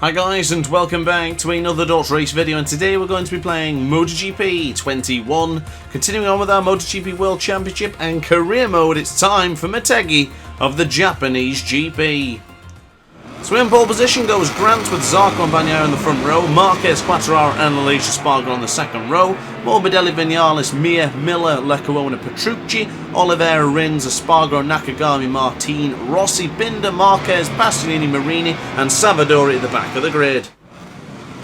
Hi guys, and welcome back to another Dot Race video, and today we're going to be playing MotoGP 21. Continuing on with our MotoGP World Championship and Career Mode, it's time for Motegi of the Japanese GP. So in pole position goes Grant with Zarco and Bagnaia in the front row, Marquez, Quartararo and Aleix Espargaro on the second row, Morbidelli, Vinales, Mir, Miller, Leccarone, Petrucci, Oliveira, Rins, Espargaro, Nakagami, Martin, Rossi, Binder, Marquez, Bastianini, Marini and Savadori at the back of the grid.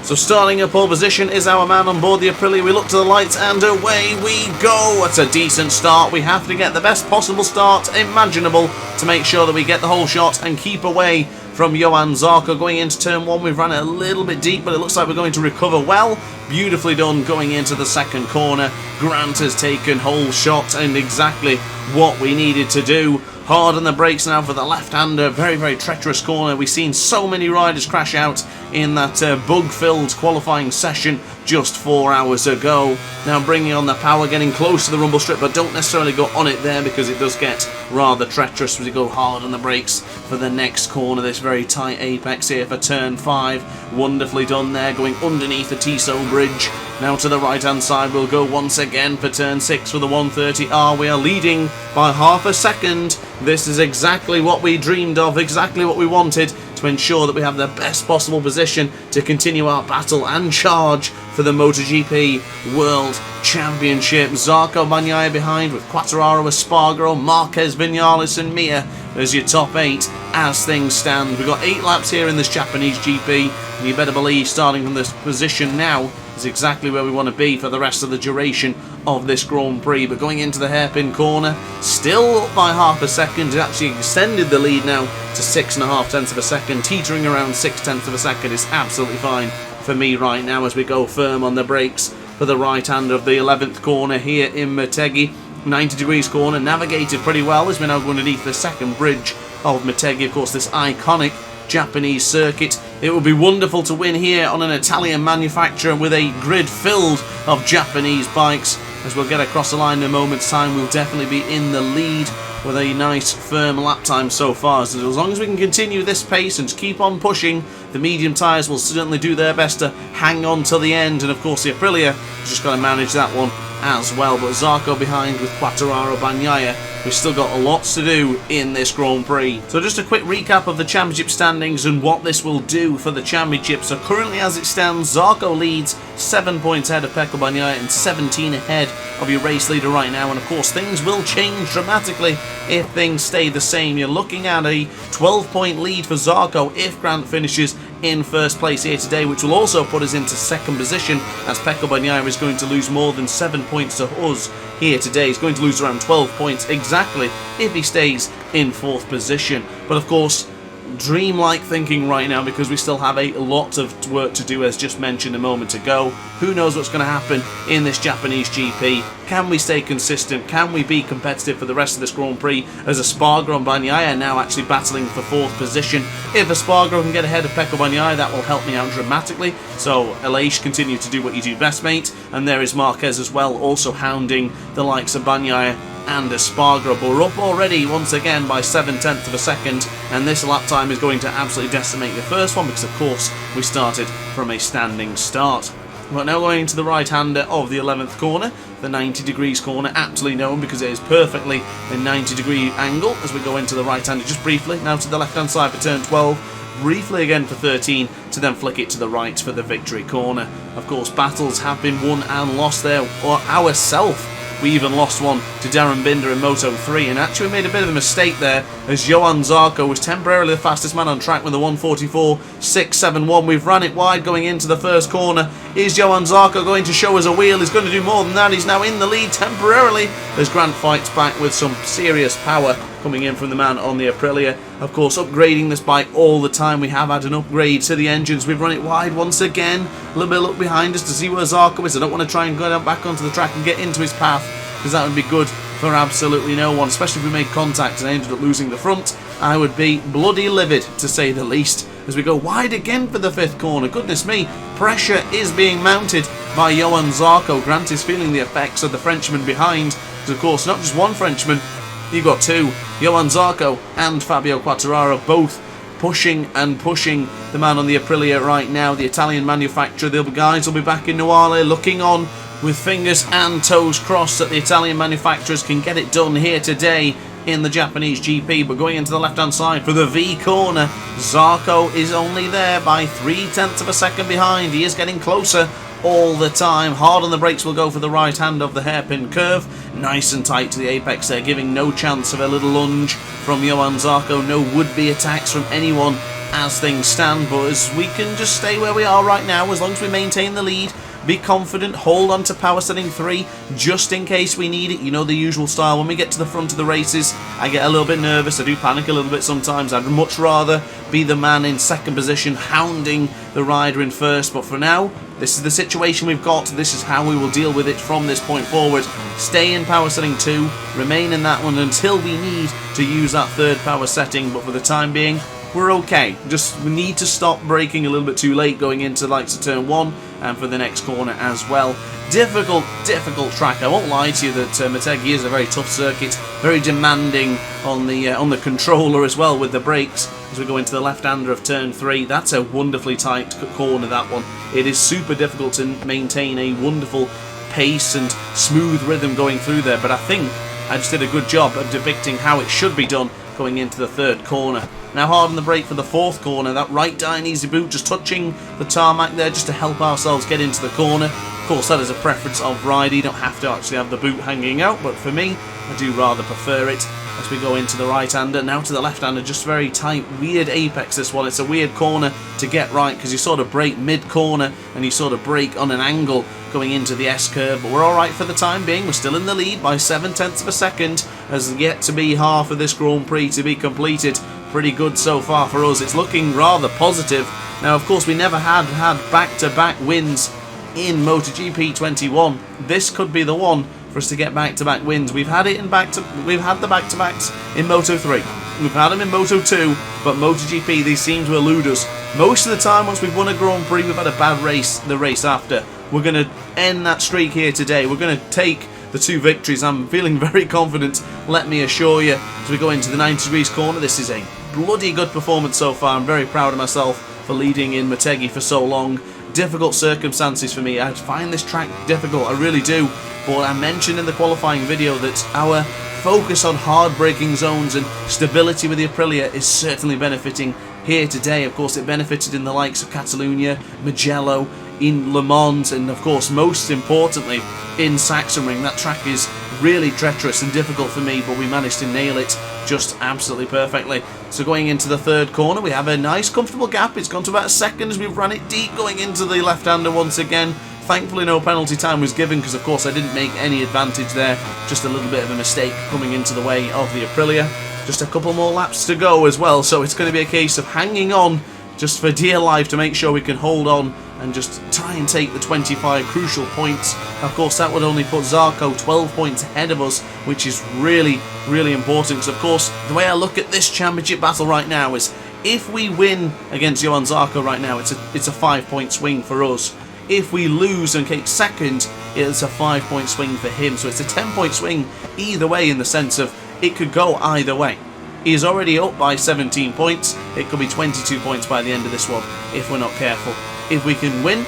So starting at pole position is our man on board the Aprilia. We look to the lights and away we go. It's a decent start. We have to get the best possible start imaginable to make sure that we get the whole shot and keep away from Johan Zarco. Going into turn one, we've ran it a little bit deep, but it looks like we're going to recover well. Beautifully done going into the second corner. Grant has taken whole shot and exactly what we needed to do. Hard on the brakes now for the left-hander. Very, very treacherous corner. We've seen so many riders crash out in that bug-filled qualifying session just 4 hours ago. Now bringing on the power, getting close to the rumble strip, but don't necessarily go on it there because it does get rather treacherous as we go hard on the brakes for the next corner. This very tight apex here for turn 5. Wonderfully done there, going underneath the Tiso bridge. Now to the right-hand side, we'll go once again for turn 6 for the 130R. We are leading by half a second. This is exactly what we dreamed of, exactly what we wanted to ensure that we have the best possible position to continue our battle and charge for the MotoGP World Championship. Zarco, Bagnaia behind with Quartararo, Espargaro, Marquez, Vinales and Mir as your top 8 as things stand. We've got 8 laps here in this Japanese GP, and you better believe starting from this position now is exactly where we want to be for the rest of the duration of this Grand Prix. But going into the hairpin corner, still up by half a second. It actually extended the lead now to 6.5 tenths of a second. Teetering around 6 tenths of a second is absolutely fine for me right now as we go firm on the brakes for the right hand of the 11th corner here in Motegi. 90 degrees corner, navigated pretty well as we're now going underneath the second bridge of Motegi. Of course, this iconic Japanese circuit. It would be wonderful to win here on an Italian manufacturer with a grid filled of Japanese bikes. As we'll get across the line in a moment's time, we'll definitely be in the lead with a nice firm lap time so far. So as long as we can continue this pace and keep on pushing, the medium tyres will certainly do their best to hang on till the end. And of course the Aprilia has just got to manage that one as well. But Zarco behind with Quartararo, Bagnaia. We've still got lots to do in this Grand Prix. So just a quick recap of the championship standings and what this will do for the championship. So currently as it stands, Zarco leads 7 points ahead of Pecco Bagnaia and 17 ahead of your race leader right now. And of course things will change dramatically if things stay the same. You're looking at a 12-point lead for Zarco if Grant finishes in first place here today, which will also put us into second position as Pecco Bagnaia is going to lose more than 7 points to us here today. He's going to lose around 12 points exactly if he stays in fourth position. But of course, dreamlike thinking right now because we still have a lot of work to do as just mentioned a moment ago. Who knows what's going to happen in this Japanese GP? Can we stay consistent? Can we be competitive for the rest of this Grand Prix as Espargaro and Bagnaia are now actually battling for fourth position? If Espargaro can get ahead of Pecco Bagnaia, that will help me out dramatically. So Aleix, continue to do what you do best, mate. And there is Marquez as well, also hounding the likes of Bagnaia and Espargaro. But we're up already once again by 7 tenths of a second, and this lap time is going to absolutely decimate the first one because of course we started from a standing start. We're now going to the right-hander of the 11th corner, the 90 degrees corner, aptly known because it is perfectly a 90-degree angle as we go into the right-hander just briefly. Now to the left-hand side for turn 12, briefly again for 13, to then flick it to the right for the victory corner. Of course, battles have been won and lost there, or ourselves. We even lost one to Darren Binder in Moto 3, and actually made a bit of a mistake there as Johan Zarco was temporarily the fastest man on track with a 1:44.671. We've run it wide going into the first corner. Is Johan Zarco going to show us a wheel? He's going to do more than that. He's now in the lead temporarily as Grant fights back with some serious power coming in from the man on the Aprilia. Of course, upgrading this bike all the time. We have had an upgrade to the engines. We've run it wide once again. A little bit look behind us to see where Zarco is. I don't want to try and go back onto the track and get into his path because that would be good for absolutely no one, especially if we made contact and ended up losing the front. I would be bloody livid, to say the least, as we go wide again for the 5th corner. Goodness me, pressure is being mounted by Johan Zarco. Grant is feeling the effects of the Frenchman behind, because of course not just one Frenchman, you've got two, Johan Zarco and Fabio Quartararo, both pushing and pushing the man on the Aprilia right now, the Italian manufacturer. The other guys will be back in Nuale looking on with fingers and toes crossed that the Italian manufacturers can get it done here today in the Japanese GP. But going into the left hand side for the V corner, Zarco is only there by 0.3 of a second behind. He is getting closer all the time. Hard on the brakes will go for the right hand of the hairpin curve. Nice and tight to the apex there, giving no chance of a little lunge from Johan Zarco. No would-be attacks from anyone as things stand, but as we can just stay where we are right now, as long as we maintain the lead, be confident, hold on to power setting 3 just in case we need it. You know the usual style. When we get to the front of the races, I get a little bit nervous. I do panic a little bit sometimes. I'd much rather be the man in second position, hounding the rider in first. But for now, this is the situation we've got. This is how we will deal with it from this point forward. Stay in power setting 2, remain in that one until we need to use that third power setting. But for the time being, we're okay. Just we need to stop braking a little bit too late going into the likes of turn 1 and for the next corner as well. Difficult track. I won't lie to you that Motegi is a very tough circuit, very demanding on the controller as well with the brakes. As we go into the left-hander of turn 3, that's a wonderfully tight corner, that one. It is super difficult to maintain a wonderful pace and smooth rhythm going through there, but I think I just did a good job of depicting how it should be done going into the third corner. Now hard on the brake for the fourth corner, that right Dainese boot just touching the tarmac there just to help ourselves get into the corner. Of course that is a preference of rider, you don't have to actually have the boot hanging out, but for me, I do rather prefer it. As we go into the right-hander, now to the left-hander, just very tight, weird apex this one. It's a weird corner to get right because you sort of brake mid-corner and you sort of brake on an angle going into the S-curve, but we're alright for the time being. We're still in the lead by 0.7 of a second, as yet to be half of this Grand Prix to be completed. Pretty good so far for us. It's looking rather positive. Now, of course, we never had back-to-back wins in MotoGP 21. This could be the one for us to get back-to-back wins. We've had it in we've had the back-to-backs in Moto 3. We've had them in Moto 2, but MotoGP, they seem to elude us. Most of the time, once we've won a Grand Prix, we've had a bad race the race after. We're going to end that streak here today. We're going to take the 2 victories. I'm feeling very confident, let me assure you. As we go into the 90 degrees corner, this is a bloody good performance so far. I'm very proud of myself for leading in Motegi for so long. Difficult circumstances for me. I find this track difficult, I really do. But I mentioned in the qualifying video that our focus on hard braking zones and stability with the Aprilia is certainly benefiting here today. Of course, it benefited in the likes of Catalunya, Mugello, in Le Mans, and of course, most importantly, in Sachsenring. That track is really treacherous and difficult for me, but we managed to nail it just absolutely perfectly. So going into the third corner, we have a nice comfortable gap. It's gone to about a second as we've run it deep going into the left-hander once again. Thankfully no penalty time was given because of course I didn't make any advantage there. Just a little bit of a mistake coming into the way of the Aprilia. Just a couple more laps to go as well, so it's going to be a case of hanging on just for dear life to make sure we can hold on and just try and take the 25 crucial points. Of course, that would only put Zarco 12 points ahead of us, which is really, really important. Because, of course, the way I look at this championship battle right now is if we win against Johan Zarco right now, it's a 5-point swing for us. If we lose and take second, it's a 5-point swing for him. So it's a 10-point swing either way, in the sense of it could go either way. He is already up by 17 points. It could be 22 points by the end of this one if we're not careful. If we can win,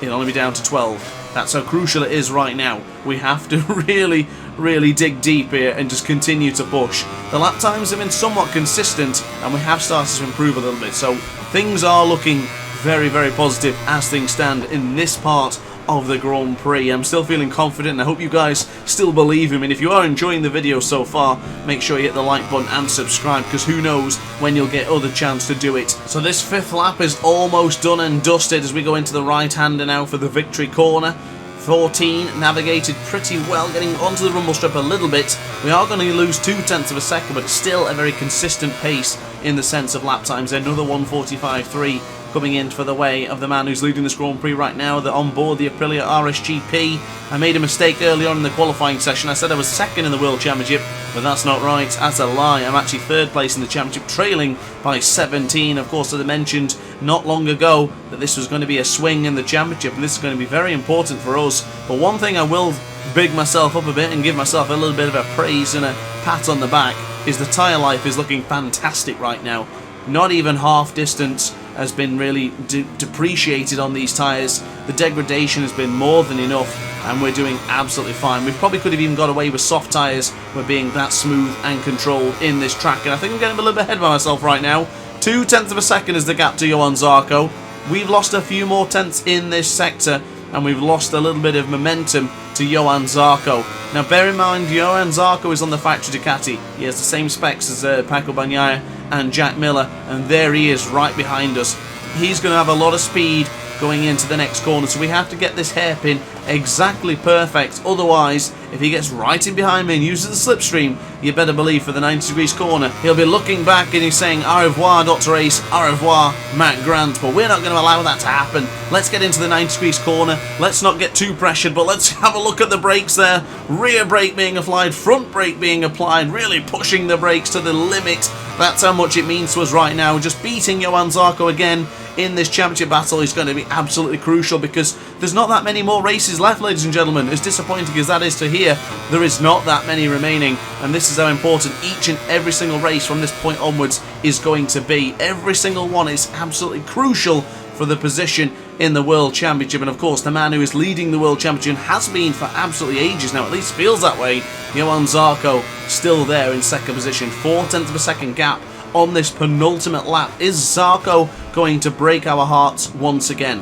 it'll only be down to 12. That's how crucial it is right now. We have to really, really dig deep here and just continue to push. The lap times have been somewhat consistent and we have started to improve a little bit. So things are looking very, very positive as things stand in this part of the Grand Prix. I'm still feeling confident and I hope you guys still believe in me. And if you are enjoying the video so far, make sure you hit the like button and subscribe, because who knows when you'll get other chance to do it. So this fifth lap is almost done and dusted as we go into the right-hander now for the victory corner. 14 navigated pretty well, getting onto the rumble strip a little bit. We are going to lose 0.2 of a second, but it's still a very consistent pace in the sense of lap times. Another 1:45.3 coming in for the way of the man who's leading this Grand Prix right now. They're on board the Aprilia RSGP. I made a mistake early on in the qualifying session. I said I was second in the World Championship, but that's not right. That's a lie. I'm actually third place in the championship, trailing by 17. Of course, as I mentioned not long ago that this was going to be a swing in the championship, and this is going to be very important for us. But one thing I will big myself up a bit and give myself a little bit of a praise and a pat on the back is the tyre life is looking fantastic right now. not even half distance has been really depreciated on these tyres. The degradation has been more than enough, and we're doing absolutely fine. We probably could have even got away with soft tyres. We're being that smooth and controlled in this track, and I think I'm getting a little bit ahead of myself right now. 0.2 of a second is the gap to Johan Zarco. We've lost a few more tenths in this sector, and we've lost a little bit of momentum to Johan Zarco. Now bear in mind, Johan Zarco is on the factory Ducati. He has the same specs as Paco Bagnaia and Jack Miller, and there he is right behind us. He's going to have a lot of speed going into the next corner, so we have to get this hairpin exactly perfect. Otherwise, if he gets right in behind me and uses the slipstream, you better believe for the 90 degrees corner, he'll be looking back and he's saying au revoir Dr. Ace, au revoir Matt Grant, but we're not going to allow that to happen. Let's get into the 90 degrees corner. Let's not get too pressured, but let's have a look at the brakes there. Rear brake being applied, front brake being applied, really pushing the brakes to the limit. That's how much it means to us right now. Just beating Johan Zarco again in this championship battle is going to be absolutely crucial, because there's not that many more races left, ladies and gentlemen. As disappointing as that is to hear, there is not that many remaining, and this is how important each and every single race from this point onwards is going to be. Every single one is absolutely crucial for the position in the World Championship, and of course the man who is leading the World Championship has been for absolutely ages now, at least feels that way. Johan Zarco still there in second position, 0.4 of a second gap on this penultimate lap. Is Zarco going to break our hearts once again?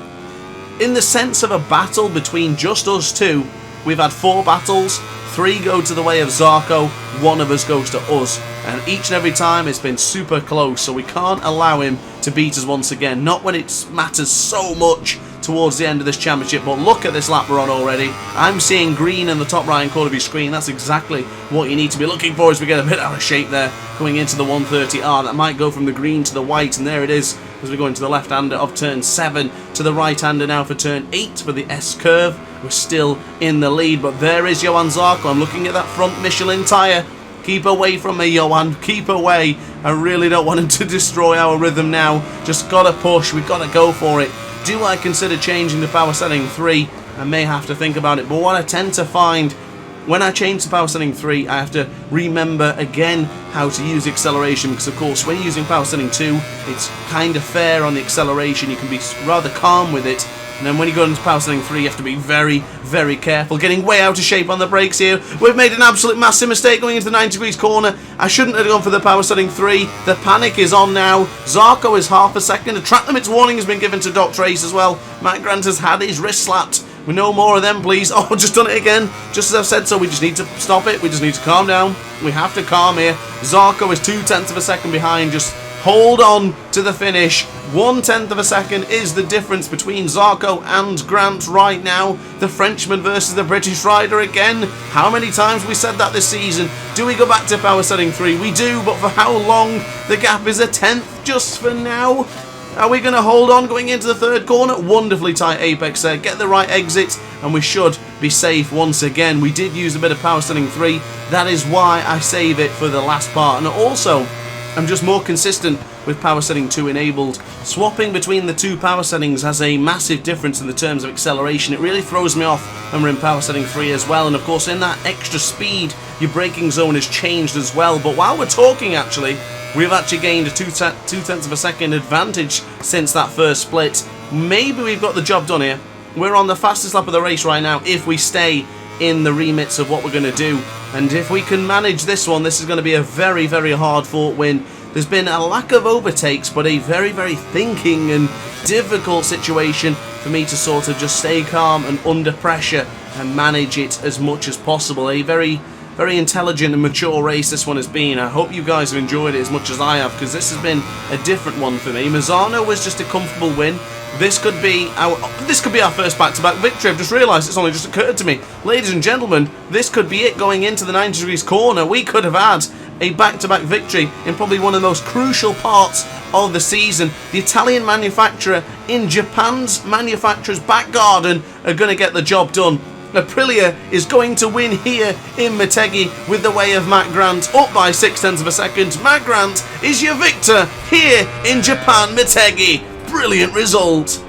In the sense of a battle between just us two, we've had 4 battles, 3 go to the way of Zarco, 1 of us goes to us, and each and every time it's been super close, so we can't allow him to beat us once again, not when it matters so much towards the end of this championship. But look at this lap we're on already. I'm seeing green in the top right hand corner of your screen. That's exactly what you need to be looking for as we get a bit out of shape there going into the 130R. That might go from the green to the white, and there it is as we go into the left hander of turn 7 to the right hander now for turn 8 for the S curve. We're still in the lead, but there is Johan Zarco. I'm looking at that front Michelin tyre. Keep away from me, Johan. Keep away. I really don't want him to destroy our rhythm now. Just gotta push. We've got to go for it. Do I consider changing the power setting 3? I may have to think about it, but what I tend to find when I change the power setting 3, I have to remember again how to use acceleration, because of course when you're using power setting 2, it's kind of fair on the acceleration. You can be rather calm with it. And then when you go into power setting 3, you have to be very, very careful. Getting way out of shape on the brakes here. We've made an absolute massive mistake going into the 90 degrees corner. I shouldn't have gone for the power setting 3. The panic is on now. Zarco is half a second. A track limits warning has been given to Dr. Ace as well. Matt Grant has had his wrist slapped. We no more of them, please. Oh, just done it again. Just as I've said so, we just need to stop it. We just need to calm down. We have to calm here. Zarco is 0.2 of a second behind. Just hold on to the finish. 0.1 of a second is the difference between Zarco and Grant right now. The Frenchman versus the British rider again. How many times have we said that this season? Do we go back to power setting 3? We do, but for how long? The gap is 1/10 just for now. Are we going to hold on going into the third corner? Wonderfully tight apex there. Get the right exit and we should be safe once again. We did use a bit of power setting 3. That is why I save it for the last part. And also, I'm just more consistent with power setting 2 enabled. Swapping between the 2 power settings has a massive difference in the terms of acceleration. It really throws me off when we're in power setting 3 as well. And of course, in that extra speed, your braking zone has changed as well. But while we're talking, actually, we've actually gained a 0.2 of a second advantage since that first split. Maybe we've got the job done here. We're on the fastest lap of the race right now if we stay in the remits of what we're going to do. And if we can manage this one, this is going to be a very, very hard fought win. There's been a lack of overtakes, but a very, very thinking and difficult situation for me to sort of just stay calm and under pressure and manage it as much as possible. A very, very intelligent and mature race this one has been. I hope you guys have enjoyed it as much as I have, because this has been a different one for me. Mazzano was just a comfortable win. This could be our first back-to-back victory. I've just realised, it's only just occurred to me. Ladies and gentlemen, this could be it going into the 90 degrees corner. We could have had a back-to-back victory in probably one of the most crucial parts of the season. The Italian manufacturer in Japan's manufacturer's back garden are going to get the job done. Aprilia is going to win here in Motegi with the way of Matt Grant, up by 0.6 of a second. Matt Grant is your victor here in Japan Motegi. Brilliant result.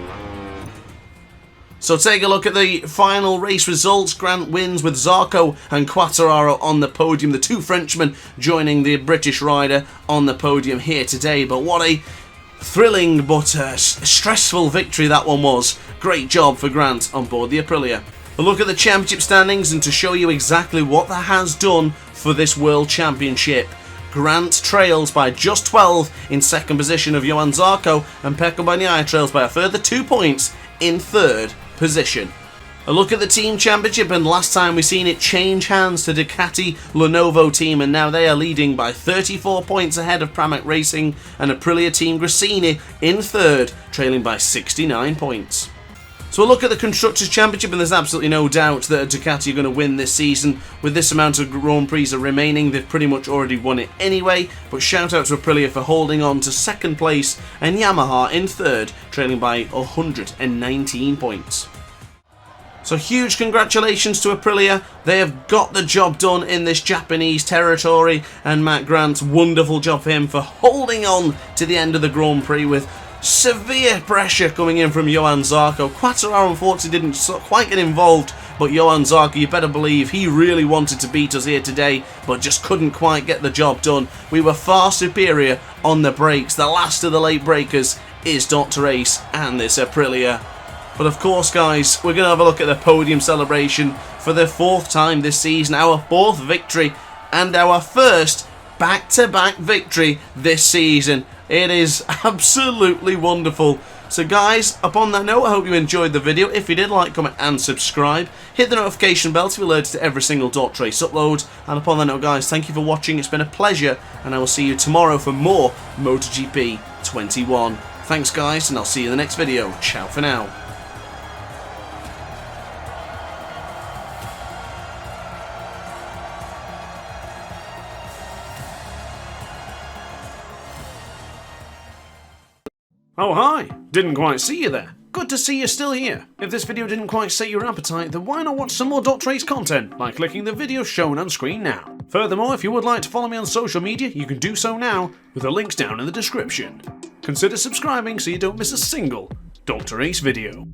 So take a look at the final race results. Grant wins with Zarco and Quartararo on the podium. The two Frenchmen joining the British rider on the podium here today. But what a thrilling but stressful victory that one was. Great job for Grant on board the Aprilia. A look at the championship standings and to show you exactly what that has done for this World Championship. Grant trails by just 12 in second position of Johan Zarco, and Pecco Bagnaia trails by a further 2 points in third position. A look at the team championship, and last time we seen it change hands to Ducati Lenovo team, and now they are leading by 34 points ahead of Pramac Racing and Aprilia team Gresini in third, trailing by 69 points. So a look at the Constructors' Championship, and there's absolutely no doubt that Ducati are going to win this season. With this amount of Grand Prix remaining, they've pretty much already won it anyway, but shout out to Aprilia for holding on to second place and Yamaha in third, trailing by 119 points. So huge congratulations to Aprilia. They have got the job done in this Japanese territory, and Matt Grant, wonderful job for him for holding on to the end of the Grand Prix with severe pressure coming in from Johan Zarco. Quartararo unfortunately didn't quite get involved, but Johan Zarco, you better believe he really wanted to beat us here today, but just couldn't quite get the job done. We were far superior on the brakes. The last of the late breakers is Dr. Ace and this Aprilia. But of course, guys, we're going to have a look at the podium celebration for the fourth time this season, our fourth victory and our first back-to-back victory this season. It is absolutely wonderful. So guys, upon that note, I hope you enjoyed the video. If you did, like, comment and subscribe. Hit the notification bell to be alerted to every single Dot Race upload. And upon that note, guys, thank you for watching. It's been a pleasure, and I will see you tomorrow for more MotoGP 21. Thanks guys, and I'll see you in the next video. Ciao for now. Oh hi, didn't quite see you there. Good to see you're still here. If this video didn't quite set your appetite, then why not watch some more Dot Race content by clicking the video shown on screen now. Furthermore, if you would like to follow me on social media, you can do so now with the links down in the description. Consider subscribing so you don't miss a single Dr. Ace video.